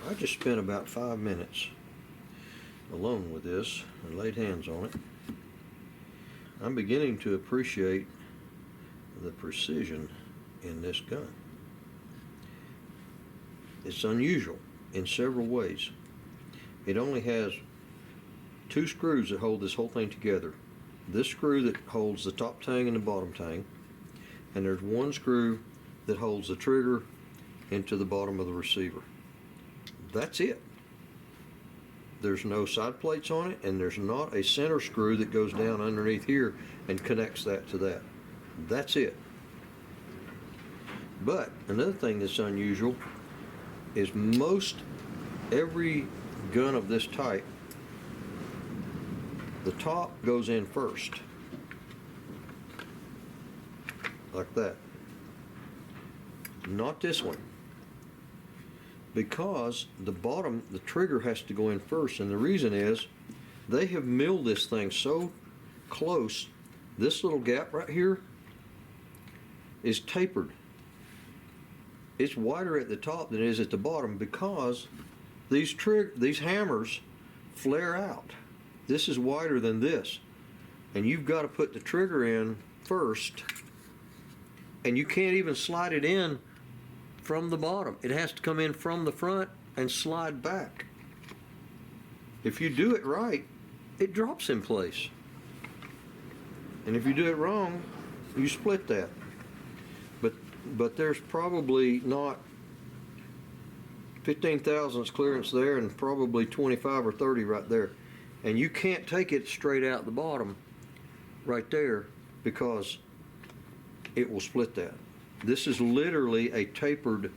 I just spent about 5 minutes alone with this and laid hands on it. I'm beginning to appreciate the precision in this gun. It's unusual in several ways. It only has 2 screws that hold this whole thing together. This screw that holds the top tang and the bottom tang, and there's 1 screw that holds the trigger into the bottom of the receiver. That's it. There's no side plates on it, and there's not a center screw that goes down underneath here and connects that to that. That's it. But another thing that's unusual is most every gun of this type, the top goes in first, like that. Not this one, because the bottom, the trigger has to go in first, and the reason is they have milled this thing so close. This little gap right here is tapered. It's wider at the top than it is at the bottom because these hammers flare out. This is wider than this, and you've got to put the trigger in first, and you can't even slide it in from the bottom. It has to come in from the front and slide back. If you do it right, it drops in place, and if you do it wrong, you split that. But there's probably not 15 thousandths clearance there, and probably 25 or 30 right there. And you can't take it straight out the bottom right there because it will split that. This is literally a tapered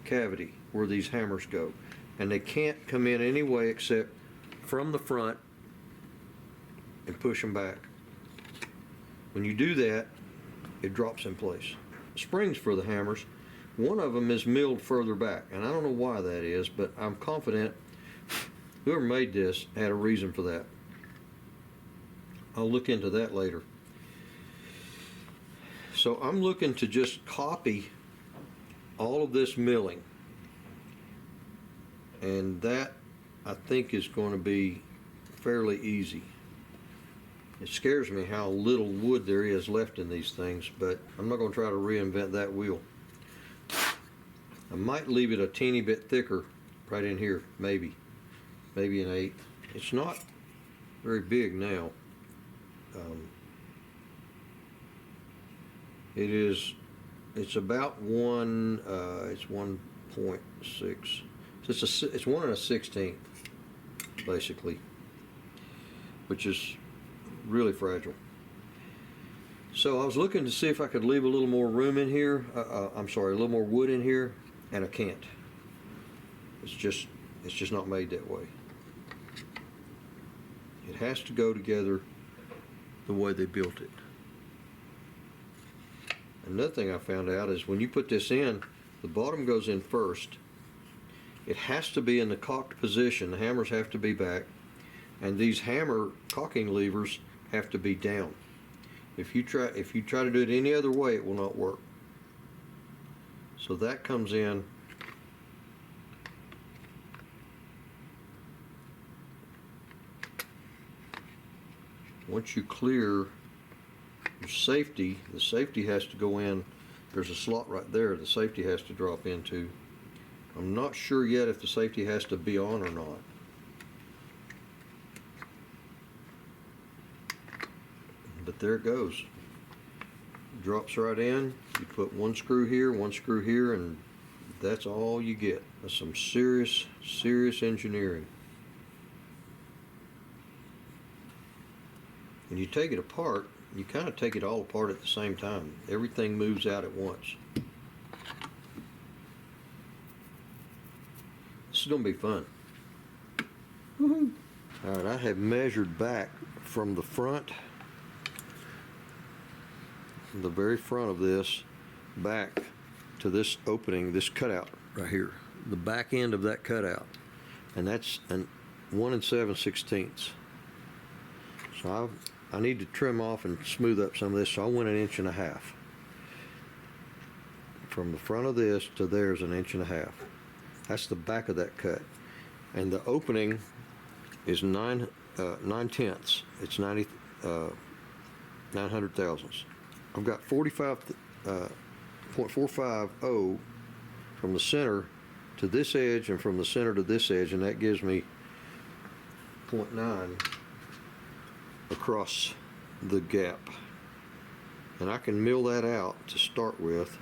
cavity where these hammers go, and they can't come in any way except from the front and push them back. When you do that, it drops in place. Springs for the hammers, one of them is milled further back, and I don't know why that is, but I'm confident whoever made this had a reason for that. I'll look into that later. So I'm looking to just copy all of this milling, and that I think is going to be fairly easy. It scares me how little wood there is left in these things, but I'm not going to try to reinvent that wheel. I might leave it a teeny bit thicker right in here, maybe an 1/8. It's not very big now. It's about it's 1.6. It's 1 1/16, basically, which is really fragile. So I was looking to see if I could leave a little more room in here. A little more wood in here, and I can't. It's just not made that way. It has to go together the way they built it. Another thing I found out is when you put this in, the bottom goes in first. It has to be in the cocked position. The hammers have to be back, and these hammer cocking levers have to be down. If you try to do it any other way, it will not work. So that comes in once you clear your safety. The safety has to go in. There's a slot right there the safety has to drop into. I'm not sure yet if the safety has to be on or not. But there it goes. Drops right in. You put 1 screw here, and that's all you get. That's some serious engineering. When you take it apart, you kind of take it all apart at the same time. Everything moves out at once. This is going to be fun. Woohoo! All right, I have measured back from the front, the very front of this, back to this opening, this cutout right here, the back end of that cutout, and that's an 1 7/16. So I need to trim off and smooth up some of this, so I went 1.5 inches. From the front of this to there's 1.5 inches. That's the back of that cut. And the opening is 9 9/10. It's 900 thousandths. I've got 45.450 from the center to this edge and from the center to this edge, and that gives me 0.9 across the gap. And I can mill that out to start with.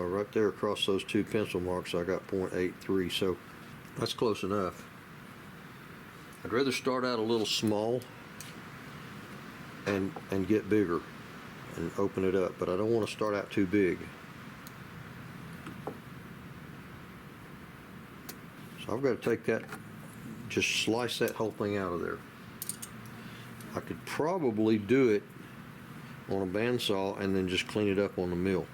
Right there across those two pencil marks I got 0.83, so that's close enough. I'd rather start out a little small and get bigger and open it up, but I don't want to start out too big. So I've got to take that, just slice that whole thing out of there. I could probably do it on a bandsaw and then just clean it up on the mill.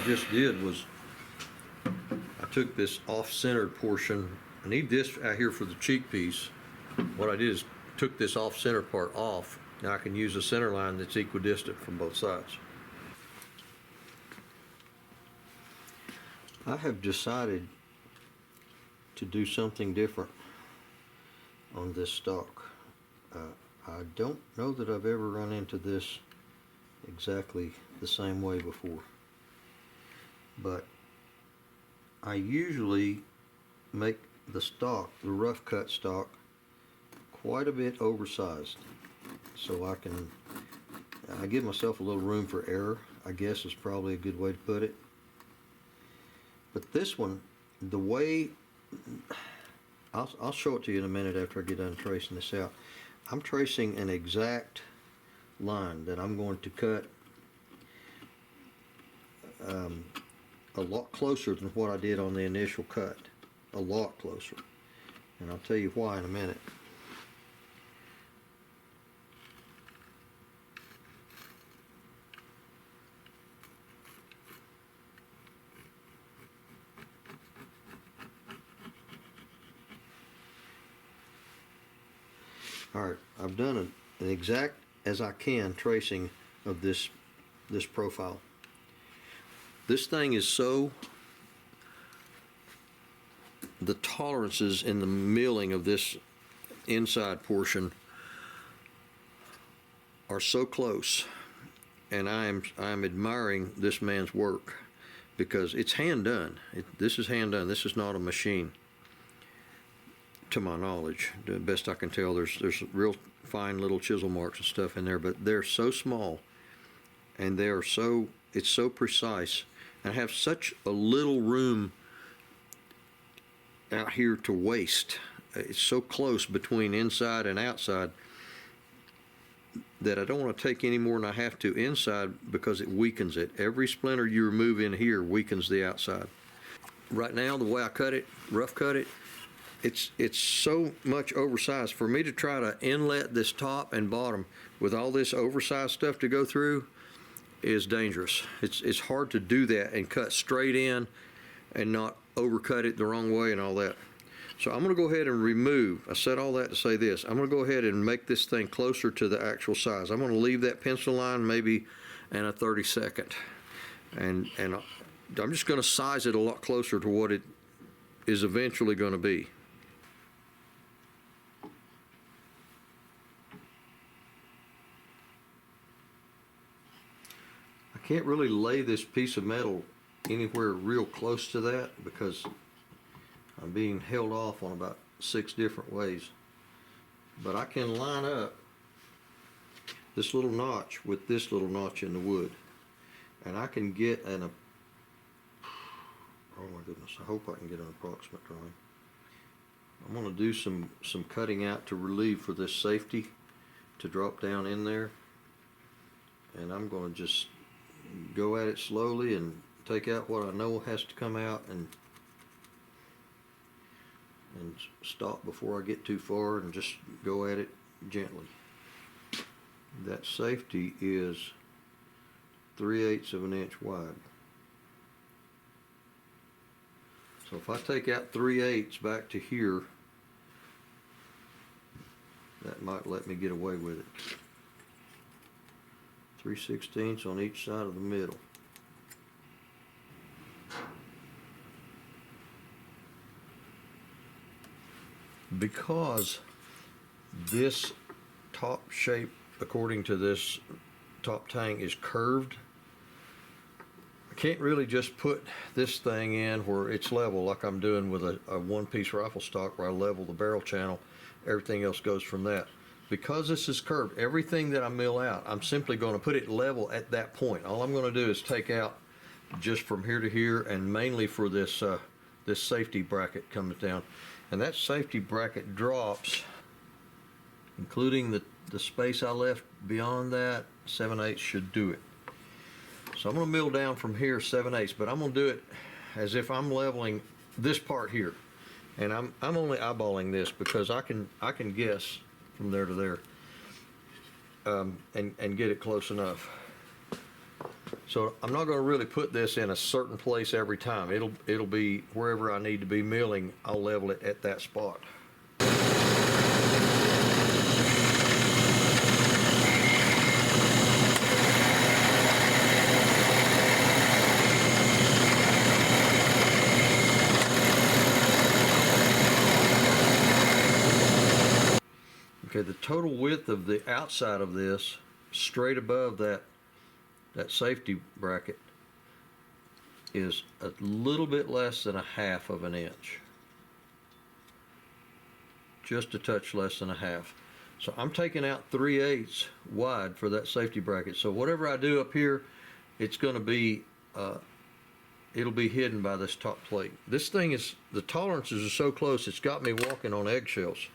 Just did was I took this off-centered portion. I need this out here for the cheek piece. What I did is took this off-center part off. Now I can use a center line that's equidistant from both sides. I have decided to do something different on this stock. I don't know that I've ever run into this exactly the same way before. But I usually make the stock, the rough cut stock, quite a bit oversized, so I give myself a little room for error, I guess is probably a good way to put it. But this one, the way, I'll show it to you in a minute after I get done tracing this out. I'm tracing an exact line that I'm going to cut a lot closer than what I did on the initial cut. A lot closer. And I'll tell you why in a minute. Alright, I've done an exact as I can tracing of this profile. This thing is so, the tolerances in the milling of this inside portion are so close, and I'm admiring this man's work because it's hand done. This is hand done. This is not a machine, to my knowledge. The best I can tell, there's real fine little chisel marks and stuff in there, but they're so small, and it's so precise. I have such a little room out here to waste. It's so close between inside and outside that I don't want to take any more than I have to inside because it weakens it. Every splinter you remove in here weakens the outside. Right now, the way I cut it, rough cut it, it's so much oversized. For me to try to inlet this top and bottom with all this oversized stuff to go through is dangerous. It's hard to do that and cut straight in and not overcut it the wrong way and all that. So I'm going to go ahead and remove, I said all that to say this, I'm going to go ahead and make this thing closer to the actual size. I'm going to leave that pencil line maybe in a 32nd, and I'm just going to size it a lot closer to what it is eventually going to be. I can't really lay this piece of metal anywhere real close to that because I'm being held off on about 6 different ways. But I can line up this little notch with this little notch in the wood, and I can get oh my goodness, I hope I can get an approximate drawing. I'm going to do some cutting out to relieve for this safety to drop down in there. and I'm going to just go at it slowly and take out what I know has to come out, and stop before I get too far, and just go at it gently. That safety is 3/8 of an inch wide. So if I take out 3/8 back to here, that might let me get away with it. 3/16 on each side of the middle. Because this top shape, according to this top tang, is curved, I can't really just put this thing in where it's level like I'm doing with a one-piece rifle stock where I level the barrel channel. Everything else goes from that. Because this is curved, everything that I mill out, I'm simply going to put it level at that point. All I'm going to do is take out just from here to here, and mainly for this this safety bracket comes down. And that safety bracket drops, including the space I left beyond that, 7/8 should do it. So I'm going to mill down from here 7/8, but I'm going to do it as if I'm leveling this part here. And I'm only eyeballing this because I can guess from there to there, and get it close enough. So I'm not going to really put this in a certain place every time. It'll be wherever I need to be milling, I'll level it at that spot. Okay, the total width of the outside of this, straight above that safety bracket, is a little bit less than 1/2 of an inch. Just a touch less than 1/2. So I'm taking out 3/8 wide for that safety bracket. So whatever I do up here, it's going to be, it'll be hidden by this top plate. This thing is, the tolerances are so close, it's got me walking on eggshells.